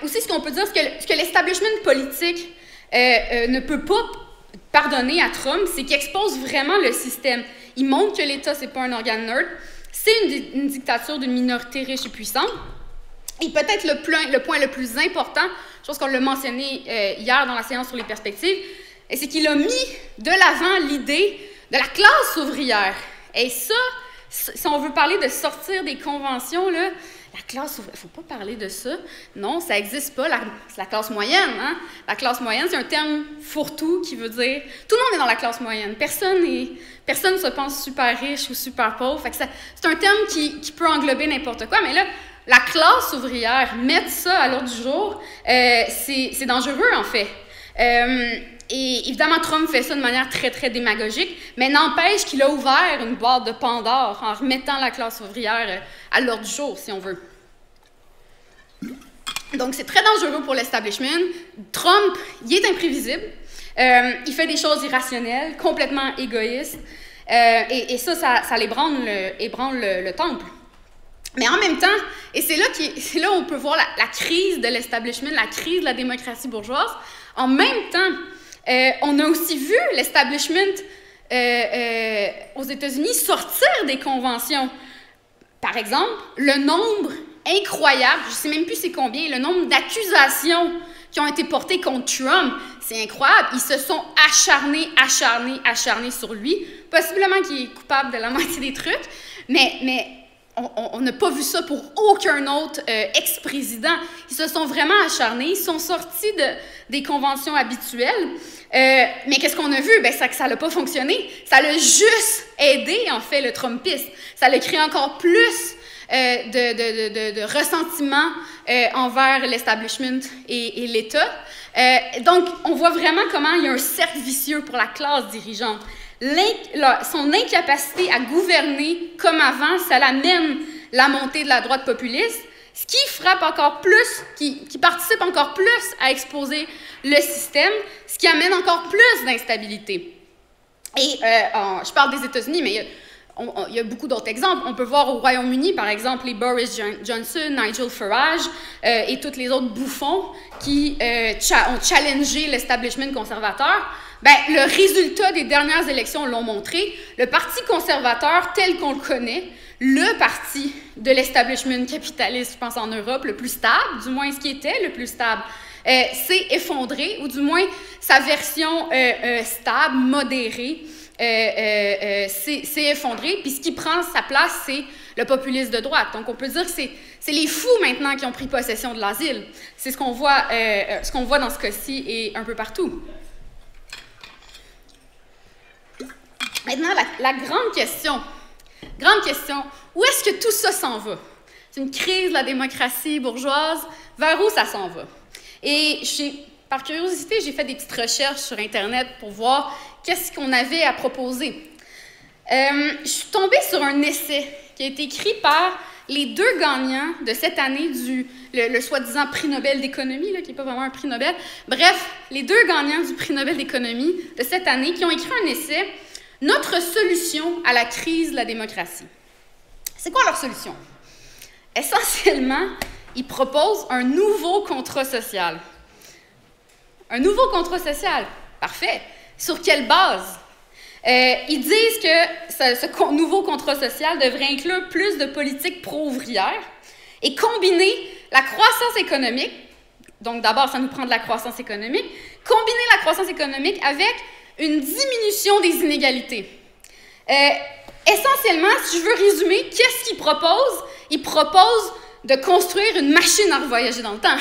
aussi ce qu'on peut dire, ce que l'establishment politique ne peut pas pardonner à Trump, c'est qu'il expose vraiment le système. Il montre que l'État, c'est pas un organe neutre, c'est une dictature d'une minorité riche et puissante. Et peut-être le point le plus important, je pense qu'on l'a mentionné hier dans la séance sur les perspectives, c'est qu'il a mis de l'avant l'idée de la classe ouvrière. Et ça, si on veut parler de sortir des conventions, là, la classe ouvrière, il ne faut pas parler de ça. Non, ça n'existe pas, c'est la classe moyenne. Hein? La classe moyenne, c'est un terme fourre-tout qui veut dire tout le monde est dans la classe moyenne. Personne ne se pense super riche ou super pauvre. C'est un terme qui peut englober n'importe quoi, mais là, la classe ouvrière, mettre ça à l'ordre du jour, c'est dangereux, en fait. Et évidemment, Trump fait ça de manière très, très démagogique, mais n'empêche qu'il a ouvert une boîte de Pandore en remettant la classe ouvrière à l'ordre du jour, si on veut. Donc, c'est très dangereux pour l'establishment. Trump, il est imprévisible. Il fait des choses irrationnelles, complètement égoïstes. Et ça ébranle le temple. Mais en même temps, et c'est là où on peut voir la crise de l'establishment, la crise de la démocratie bourgeoise. En même temps, on a aussi vu l'establishment aux États-Unis sortir des conventions. Par exemple, le nombre incroyable, je ne sais même plus c'est combien, le nombre d'accusations qui ont été portées contre Trump, c'est incroyable. Ils se sont acharnés sur lui. Possiblement qu'il est coupable de la moitié des trucs, mais on n'a pas vu ça pour aucun autre ex-président. Ils se sont vraiment acharnés, ils sont sortis des conventions habituelles. Mais qu'est-ce qu'on a vu? Ben, c'est que ça n'a pas fonctionné. Ça l'a juste aidé, en fait, le Trumpisme. Ça l'a créé encore plus de ressentiment envers l'establishment et l'État. Donc, on voit vraiment comment il y a un cercle vicieux pour la classe dirigeante. Son incapacité à gouverner comme avant, ça l'amène la montée de la droite populiste, ce qui frappe encore plus, qui participe encore plus à exposer le système, ce qui amène encore plus d'instabilité. Et je parle des États-Unis, mais il y a beaucoup d'autres exemples. On peut voir au Royaume-Uni, par exemple, les Boris Johnson, Nigel Farage et tous les autres bouffons qui ont challengé l'establishment conservateur. Ben, le résultat des dernières élections l'ont montré. Le Parti conservateur, tel qu'on le connaît, le parti de l'establishment capitaliste, je pense en Europe, le plus stable, du moins ce qui était le plus stable, s'est effondré, ou du moins sa version stable, modérée, s'est effondrée. Puis ce qui prend sa place, c'est le populisme de droite. Donc on peut dire que c'est les fous maintenant qui ont pris possession de l'asile. C'est ce qu'on voit dans ce cas-ci et un peu partout. Maintenant, la grande question, où est-ce que tout ça s'en va? C'est une crise de la démocratie bourgeoise, vers où ça s'en va? Et par curiosité, j'ai fait des petites recherches sur Internet pour voir qu'est-ce qu'on avait à proposer. Je suis tombée sur un essai qui a été écrit par les deux gagnants de cette année le soi-disant prix Nobel d'économie, qui n'est pas vraiment un prix Nobel. Bref, les deux gagnants du prix Nobel d'économie de cette année qui ont écrit un essai « Notre solution à la crise de la démocratie ». C'est quoi leur solution? Essentiellement, ils proposent un nouveau contrat social. Un nouveau contrat social. Parfait. Sur quelle base? Ils disent que ce nouveau contrat social devrait inclure plus de politiques pro-ouvrières et combiner la croissance économique, donc d'abord, ça nous prend de la croissance économique, combiner la croissance économique avec une diminution des inégalités. Essentiellement, si je veux résumer, qu'est-ce qu'ils proposent? Ils proposent de construire une machine à voyager dans le temps.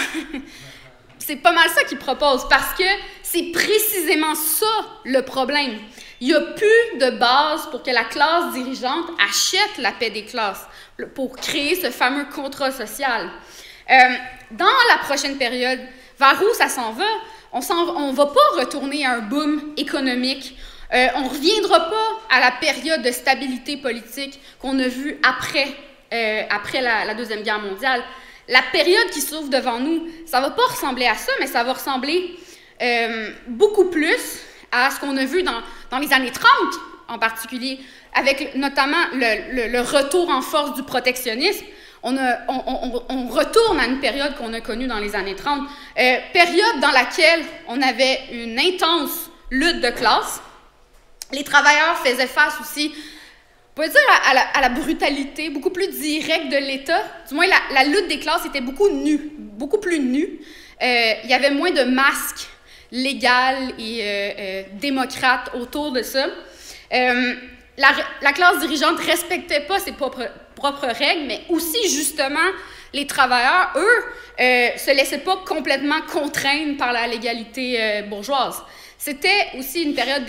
C'est pas mal ça qu'ils proposent, parce que c'est précisément ça le problème. Il n'y a plus de base pour que la classe dirigeante achète la paix des classes, pour créer ce fameux contrat social. Dans la prochaine période, vers où ça s'en va? On ne va pas retourner à un boom économique. On ne reviendra pas à la période de stabilité politique qu'on a vue après la Deuxième Guerre mondiale. La période qui s'ouvre devant nous, ça ne va pas ressembler à ça, mais ça va ressembler beaucoup plus à ce qu'on a vu dans les années 30 en particulier, avec notamment le retour en force du protectionnisme. On retourne à une période qu'on a connue dans les années 30, période dans laquelle on avait une intense lutte de classe. Les travailleurs faisaient face aussi, on peut dire, à la brutalité beaucoup plus directe de l'État. Du moins, la lutte des classes était beaucoup plus nue. Il y avait moins de masques légaux et démocrates autour de ça. La classe dirigeante ne respectait pas ses propres règles, mais aussi, justement, les travailleurs, eux, se laissaient pas complètement contraindre par la légalité bourgeoise. C'était aussi une période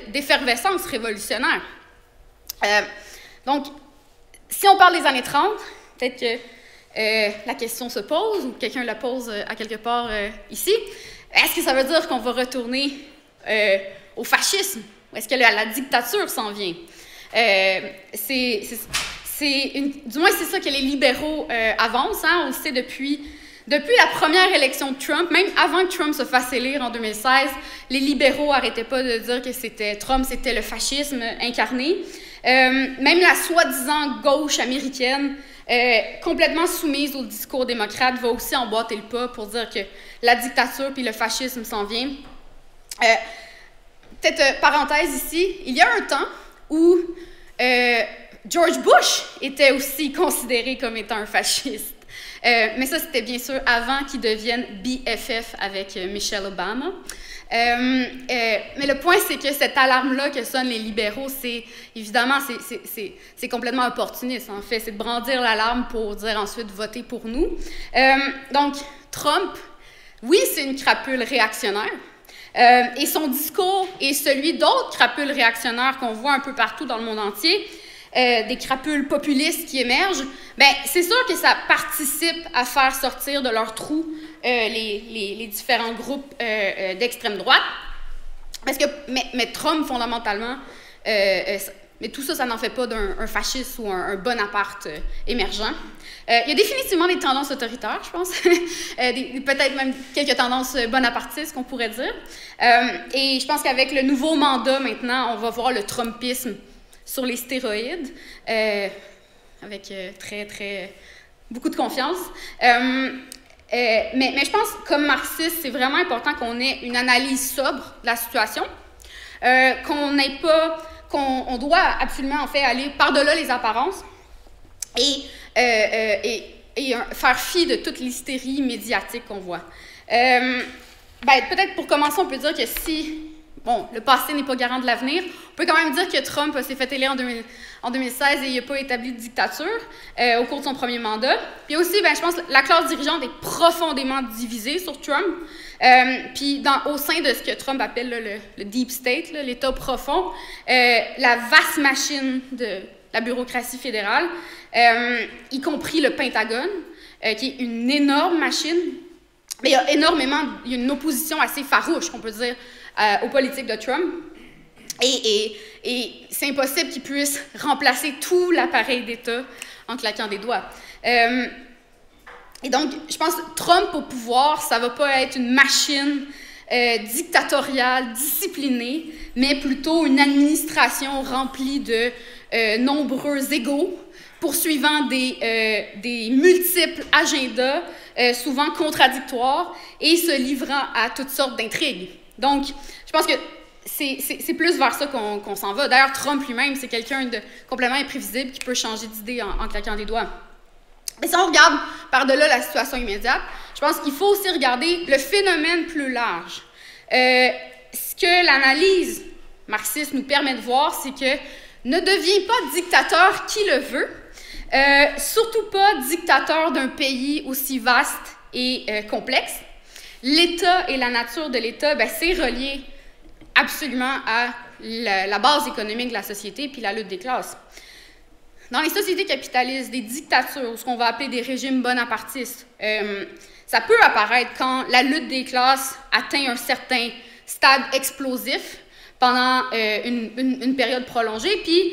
d'effervescence révolutionnaire. Donc, si on parle des années 30, peut-être que la question se pose, ou quelqu'un la pose à quelque part ici, est-ce que ça veut dire qu'on va retourner au fascisme? Ou est-ce que la dictature s'en vient? Du moins, c'est ça que les libéraux avancent. Hein? On le sait depuis la première élection de Trump, même avant que Trump se fasse élire en 2016, les libéraux n'arrêtaient pas de dire que Trump, c'était le fascisme incarné. Même la soi-disant gauche américaine, complètement soumise au discours démocrate, va aussi emboîter le pas pour dire que la dictature puis le fascisme s'en vient. Peut-être parenthèse ici, il y a un temps où George Bush était aussi considéré comme étant un fasciste. Mais ça, c'était bien sûr avant qu'il devienne BFF avec Michelle Obama. Mais le point, c'est que cette alarme-là que sonnent les libéraux, c'est évidemment, c'est complètement opportuniste, en fait. C'est de brandir l'alarme pour dire ensuite voter pour nous. Donc, Trump, oui, c'est une crapule réactionnaire. Et son discours est celui d'autres crapules réactionnaires qu'on voit un peu partout dans le monde entier, des crapules populistes qui émergent. Bien, c'est sûr que ça participe à faire sortir de leur trou les différents groupes d'extrême droite. Parce que, mais Trump, fondamentalement, mais tout ça, ça n'en fait pas d'un fasciste ou un Bonaparte émergent. Il y a définitivement des tendances autoritaires, je pense, peut-être même quelques tendances bonapartistes, qu'on pourrait dire. Et je pense qu'avec le nouveau mandat, maintenant, on va voir le Trumpisme sur les stéroïdes, avec beaucoup de confiance. Mais je pense, comme marxiste, c'est vraiment important qu'on ait une analyse sobre de la situation, qu'on doit absolument, en fait, aller par-delà les apparences et faire fi de toute l'hystérie médiatique qu'on voit. Peut-être pour commencer, on peut dire que si, bon, le passé n'est pas garant de l'avenir, on peut quand même dire que Trump s'est fait élire en 2016 et il n'a pas établi de dictature au cours de son premier mandat. Puis aussi, je pense que la classe dirigeante est profondément divisée sur Trump. Puis au sein de ce que Trump appelle le deep state, l'État profond, la vaste machine de la bureaucratie fédérale, y compris le Pentagone, qui est une énorme machine. Mais il y a une opposition assez farouche, on peut dire, aux politiques de Trump. Et c'est impossible qu'il puisse remplacer tout l'appareil d'État en claquant des doigts. Et donc, je pense que Trump au pouvoir, ça ne va pas être une machine dictatoriale, disciplinée, mais plutôt une administration remplie de nombreux égos, poursuivant des multiples agendas, souvent contradictoires, et se livrant à toutes sortes d'intrigues. Donc, je pense que c'est plus vers ça qu'on s'en va. D'ailleurs, Trump lui-même, c'est quelqu'un de complètement imprévisible qui peut changer d'idée en claquant des doigts. Mais si on regarde par-delà la situation immédiate, je pense qu'il faut aussi regarder le phénomène plus large. Ce que l'analyse marxiste nous permet de voir, c'est que ne devient pas dictateur qui le veut, surtout pas dictateur d'un pays aussi vaste et complexe. L'État et la nature de l'État, c'est relié absolument à la base économique de la société puis la lutte des classes. Dans les sociétés capitalistes, des dictatures, ce qu'on va appeler des régimes bonapartistes, ça peut apparaître quand la lutte des classes atteint un certain stade explosif pendant une période prolongée, puis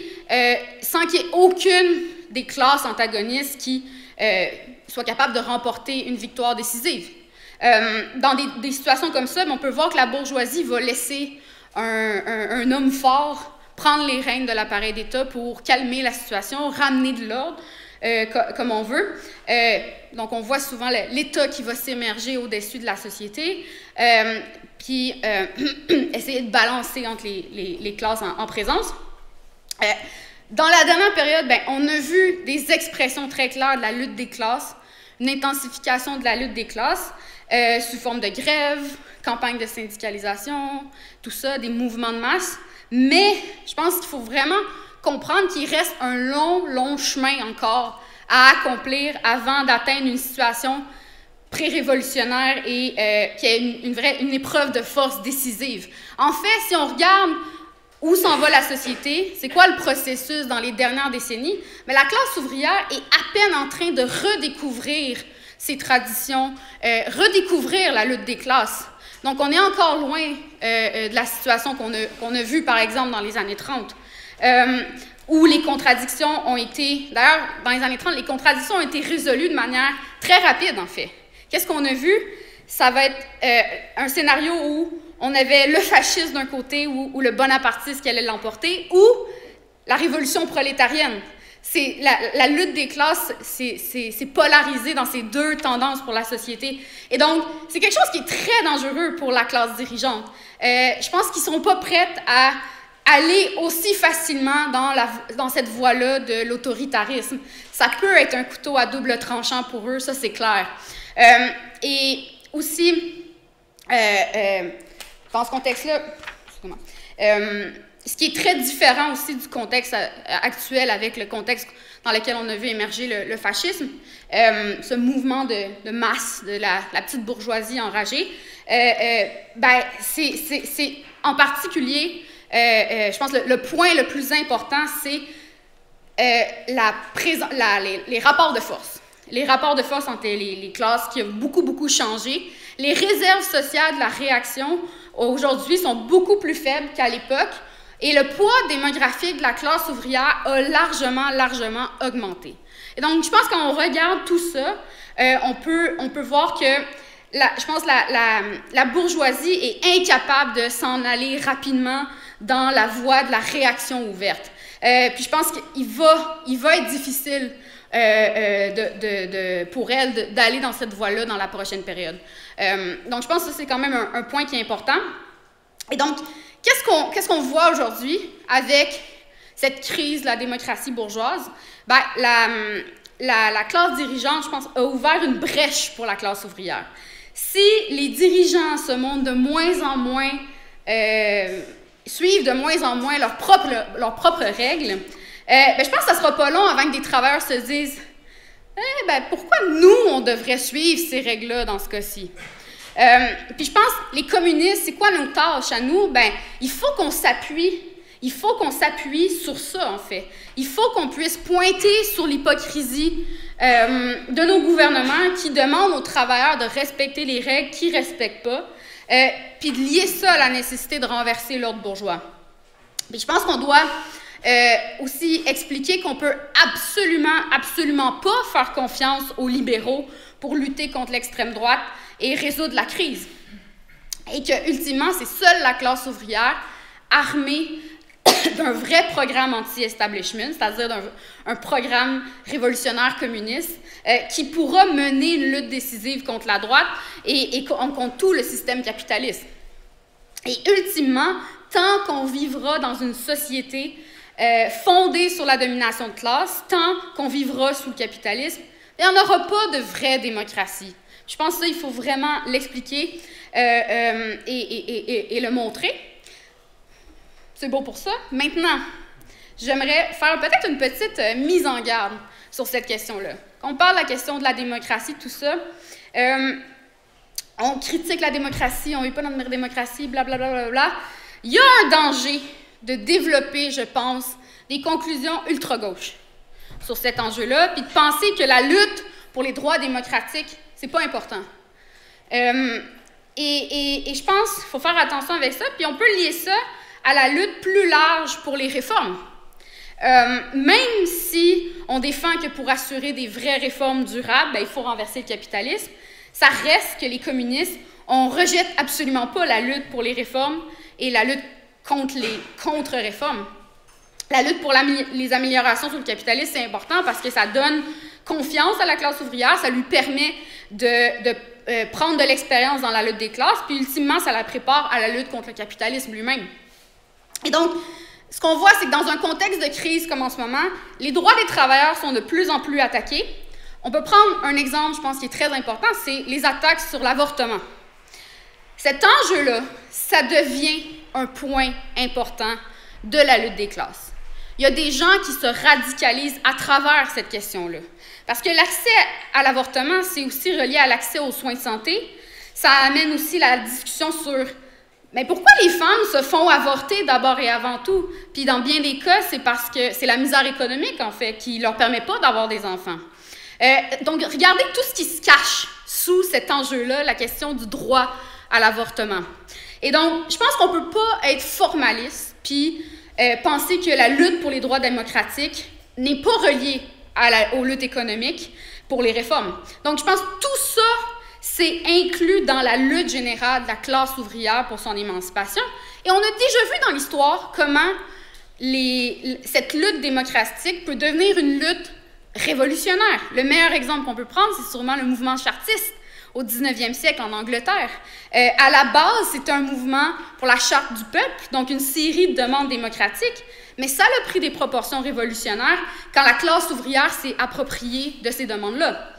sans qu'il y ait aucune des classes antagonistes qui soit capable de remporter une victoire décisive. Dans des situations comme ça, on peut voir que la bourgeoisie va laisser un homme fort prendre les rênes de l'appareil d'État pour calmer la situation, ramener de l'ordre, comme on veut. Donc, on voit souvent l'État qui va s'émerger au-dessus de la société, puis essayer de balancer entre les classes en présence. Dans la dernière période, on a vu des expressions très claires de la lutte des classes, une intensification de la lutte des classes, sous forme de grève, campagne de syndicalisation, tout ça, des mouvements de masse. Mais je pense qu'il faut vraiment comprendre qu'il reste un long chemin encore à accomplir avant d'atteindre une situation pré-révolutionnaire et qui est une épreuve de force décisive. En fait, si on regarde où s'en va la société, c'est quoi le processus dans les dernières décennies, mais la classe ouvrière est à peine en train de redécouvrir ses traditions, redécouvrir la lutte des classes. Donc, on est encore loin de la situation qu'on a vue, par exemple, dans les années 30, où les contradictions ont été... D'ailleurs, dans les années 30, les contradictions ont été résolues de manière très rapide, en fait. Qu'est-ce qu'on a vu? Ça va être un scénario où on avait le fascisme d'un côté, ou le bonapartisme qui allait l'emporter, ou la révolution prolétarienne. La lutte des classes, c'est polarisé dans ces deux tendances pour la société. Et donc, c'est quelque chose qui est très dangereux pour la classe dirigeante. Je pense qu'ils ne sont pas prêts à aller aussi facilement dans cette voie-là de l'autoritarisme. Ça peut être un couteau à double tranchant pour eux, ça c'est clair. Et aussi, dans ce contexte-là, ce qui est très différent aussi du contexte actuel avec le contexte dans lequel on a vu émerger le fascisme, ce mouvement de masse de la petite bourgeoisie enragée, c'est en particulier, je pense, le point le plus important, c'est les rapports de force. Les rapports de force entre les classes qui ont beaucoup changé. Les réserves sociales de la réaction, aujourd'hui, sont beaucoup plus faibles qu'à l'époque. Et le poids démographique de la classe ouvrière a largement augmenté. Et donc, je pense qu'on regarde tout ça, on peut voir que, je pense, la bourgeoisie est incapable de s'en aller rapidement dans la voie de la réaction ouverte. Puis je pense qu'il va être difficile pour elle d'aller dans cette voie-là dans la prochaine période. Donc, je pense que c'est quand même un point qui est important. Et donc, qu'est-ce qu'on voit aujourd'hui avec cette crise de la démocratie bourgeoise? Ben, la classe dirigeante, je pense, a ouvert une brèche pour la classe ouvrière. Si les dirigeants se montrent de moins en moins, suivent de moins en moins leurs propres règles, je pense que ça ne sera pas long avant que des travailleurs se disent pourquoi nous, on devrait suivre ces règles-là dans ce cas-ci? Puis je pense, les communistes, c'est quoi nos tâches à nous? Il faut qu'on s'appuie sur ça, en fait. Il faut qu'on puisse pointer sur l'hypocrisie de nos gouvernements qui demandent aux travailleurs de respecter les règles qu'ils ne respectent pas, puis de lier ça à la nécessité de renverser l'ordre bourgeois. Puis je pense qu'on doit aussi expliquer qu'on peut absolument pas faire confiance aux libéraux pour lutter contre l'extrême droite et résoudre la crise. Et que, ultimement, c'est seule la classe ouvrière armée d'un vrai programme anti-establishment, c'est-à-dire un programme révolutionnaire communiste, qui pourra mener une lutte décisive contre la droite et contre tout le système capitaliste. Et ultimement, tant qu'on vivra dans une société fondée sur la domination de classe, tant qu'on vivra sous le capitalisme, il n'y en aura pas de vraie démocratie. Je pense que ça, il faut vraiment l'expliquer et le montrer. C'est beau pour ça. Maintenant, j'aimerais faire peut-être une petite mise en garde sur cette question-là. Quand on parle de la question de la démocratie, tout ça, on critique la démocratie, on ne veut pas notre démocratie, blablabla. Il y a un danger de développer, je pense, des conclusions ultra-gauches sur cet enjeu-là, puis de penser que la lutte pour les droits démocratiques, c'est pas important. Et je pense qu'il faut faire attention avec ça, puis on peut lier ça à la lutte plus large pour les réformes. Même si on défend que pour assurer des vraies réformes durables, il faut renverser le capitalisme, ça reste que les communistes, on rejette absolument pas la lutte pour les réformes et la lutte contre les contre-réformes. La lutte pour les améliorations sur le capitalisme, c'est important parce que ça donne confiance à la classe ouvrière, ça lui permet de prendre de l'expérience dans la lutte des classes, puis ultimement, ça la prépare à la lutte contre le capitalisme lui-même. Et donc, ce qu'on voit, c'est que dans un contexte de crise comme en ce moment, les droits des travailleurs sont de plus en plus attaqués. On peut prendre un exemple, je pense, qui est très important, c'est les attaques sur l'avortement. Cet enjeu-là, ça devient un point important de la lutte des classes. Il y a des gens qui se radicalisent à travers cette question-là. Parce que l'accès à l'avortement, c'est aussi relié à l'accès aux soins de santé. Ça amène aussi la discussion sur mais pourquoi les femmes se font avorter d'abord et avant tout? Puis dans bien des cas, c'est parce que c'est la misère économique, en fait, qui ne leur permet pas d'avoir des enfants. Donc, regardez tout ce qui se cache sous cet enjeu-là, la question du droit à l'avortement. Et donc, je pense qu'on ne peut pas être formaliste puis penser que la lutte pour les droits démocratiques n'est pas reliée aux luttes économiques pour les réformes. Donc, je pense que tout ça, c'est inclus dans la lutte générale de la classe ouvrière pour son émancipation. Et on a déjà vu dans l'histoire comment cette lutte démocratique peut devenir une lutte révolutionnaire. Le meilleur exemple qu'on peut prendre, c'est sûrement le mouvement chartiste au 19e siècle en Angleterre. À la base, c'était un mouvement pour la charte du peuple, donc une série de demandes démocratiques, mais ça a pris des proportions révolutionnaires quand la classe ouvrière s'est appropriée de ces demandes-là.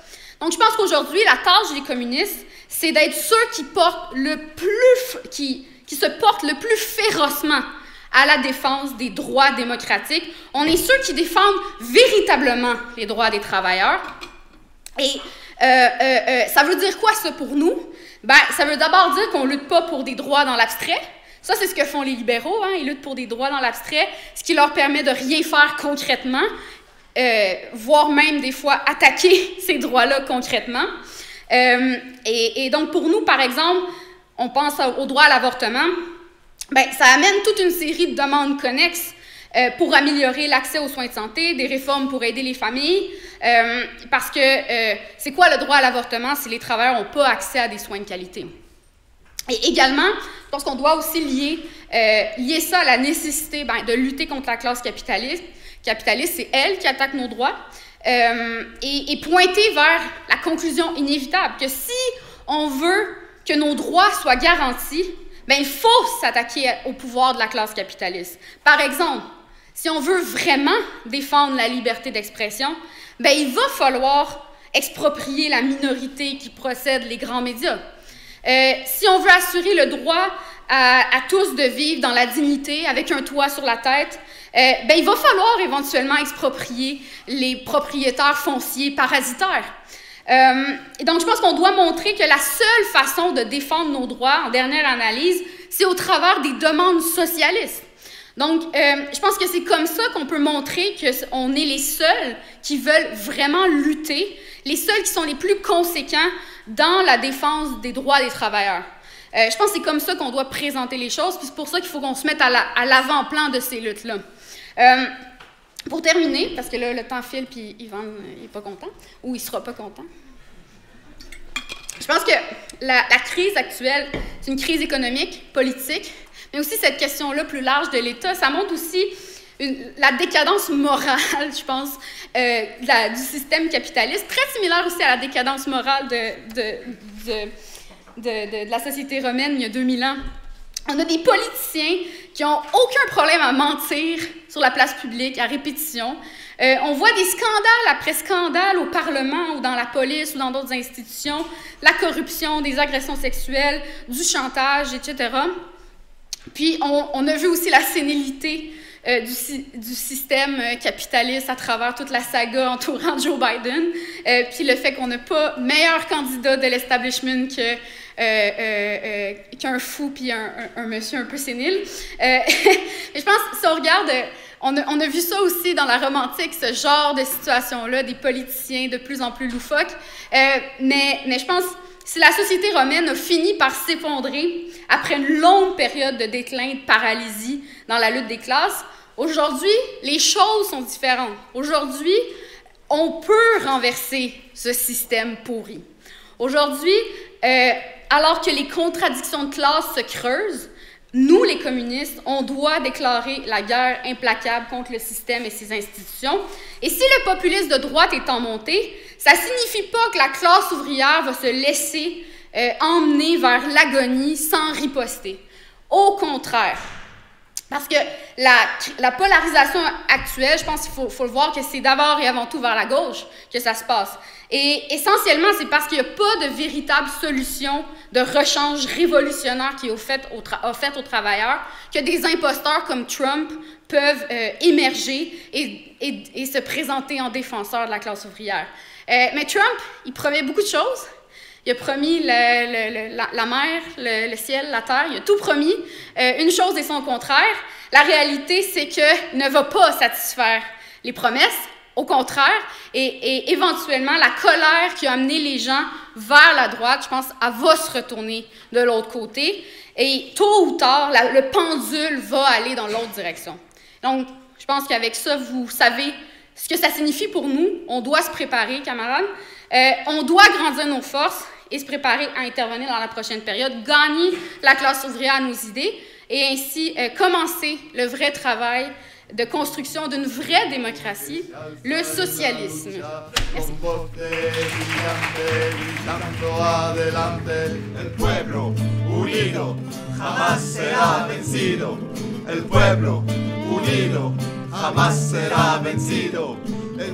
Donc, je pense qu'aujourd'hui, la tâche des communistes, c'est d'être ceux qui portent le plus, qui qui se portent le plus férocement à la défense des droits démocratiques. On est ceux qui défendent véritablement les droits des travailleurs. Et ça veut dire quoi, ça, pour nous? Ben, ça veut d'abord dire qu'on ne lutte pas pour des droits dans l'abstrait. Ça, c'est ce que font les libéraux, hein? Ils luttent pour des droits dans l'abstrait, ce qui leur permet de rien faire concrètement, voire même des fois attaquer ces droits-là concrètement. Et donc, pour nous, par exemple, on pense au droit à l'avortement, ben, ça amène toute une série de demandes connexes pour améliorer l'accès aux soins de santé, des réformes pour aider les familles, parce que c'est quoi le droit à l'avortement si les travailleurs n'ont pas accès à des soins de qualité? Et également, je pense qu'on doit aussi lier ça à la nécessité de lutter contre la classe capitaliste. C'est elle qui attaque nos droits, et pointer vers la conclusion inévitable que si on veut que nos droits soient garantis, ben, il faut s'attaquer au pouvoir de la classe capitaliste. Par exemple, si on veut vraiment défendre la liberté d'expression, ben, il va falloir exproprier la minorité qui possède les grands médias. Si on veut assurer le droit à tous de vivre dans la dignité, avec un toit sur la tête, ben, il va falloir éventuellement exproprier les propriétaires fonciers parasitaires. Et donc, je pense qu'on doit montrer que la seule façon de défendre nos droits, en dernière analyse, c'est au travers des demandes socialistes. Donc, je pense que c'est comme ça qu'on peut montrer qu'on est les seuls qui veulent vraiment lutter, les seuls qui sont les plus conséquents dans la défense des droits des travailleurs. Je pense que c'est comme ça qu'on doit présenter les choses, puis c'est pour ça qu'il faut qu'on se mette à l'avant-plan de ces luttes-là. Pour terminer, parce que là, le temps file, puis Yvan n'est pas content, ou il ne sera pas content. Je pense que la crise actuelle, c'est une crise économique, politique, mais aussi cette question-là plus large de l'État. Ça montre aussi la décadence morale, je pense, du système capitaliste, très similaire aussi à la décadence morale de la société romaine il y a 2000 ans. On a des politiciens qui n'ont aucun problème à mentir sur la place publique à répétition. On voit des scandales après scandales au Parlement ou dans la police ou dans d'autres institutions, la corruption, des agressions sexuelles, du chantage, etc. Puis on a vu aussi la sénilité du système capitaliste à travers toute la saga entourant Joe Biden, puis le fait qu'on n'a pas meilleur candidat de l'establishment qu'un fou puis un monsieur un peu sénile. Et je pense, si on regarde, on a vu ça aussi dans la Rome antique, ce genre de situation-là, des politiciens de plus en plus loufoques. Mais je pense, si la société romaine a fini par s'effondrer après une longue période de déclin, de paralysie dans la lutte des classes, aujourd'hui, les choses sont différentes. Aujourd'hui, on peut renverser ce système pourri. Aujourd'hui, alors que les contradictions de classe se creusent, nous, les communistes, on doit déclarer la guerre implacable contre le système et ses institutions. Et si le populisme de droite est en montée, ça ne signifie pas que la classe ouvrière va se laisser emmener vers l'agonie sans riposter. Au contraire. Parce que la polarisation actuelle, je pense qu'il faut le voir que c'est d'abord et avant tout vers la gauche que ça se passe. Et essentiellement, c'est parce qu'il n'y a pas de véritable solution de rechange révolutionnaire qui est offerte aux travailleurs que des imposteurs comme Trump peuvent émerger et se présenter en défenseurs de la classe ouvrière. Mais Trump, il promet beaucoup de choses. Il a promis la mer, le ciel, la terre, il a tout promis. Une chose et son contraire. La réalité, c'est qu'il ne va pas satisfaire les promesses. Au contraire, et éventuellement, la colère qui a amené les gens vers la droite, je pense, elle va se retourner de l'autre côté. Et tôt ou tard, le pendule va aller dans l'autre direction. Donc, je pense qu'avec ça, vous savez ce que ça signifie pour nous. On doit se préparer, camarades. On doit grandir nos forces et se préparer à intervenir dans la prochaine période, gagner la classe ouvrière à nos idées et ainsi commencer le vrai travail de construction d'une vraie démocratie, le socialisme. Merci. El pueblo unido jamás será vencido. El pueblo unido jamás será vencido. El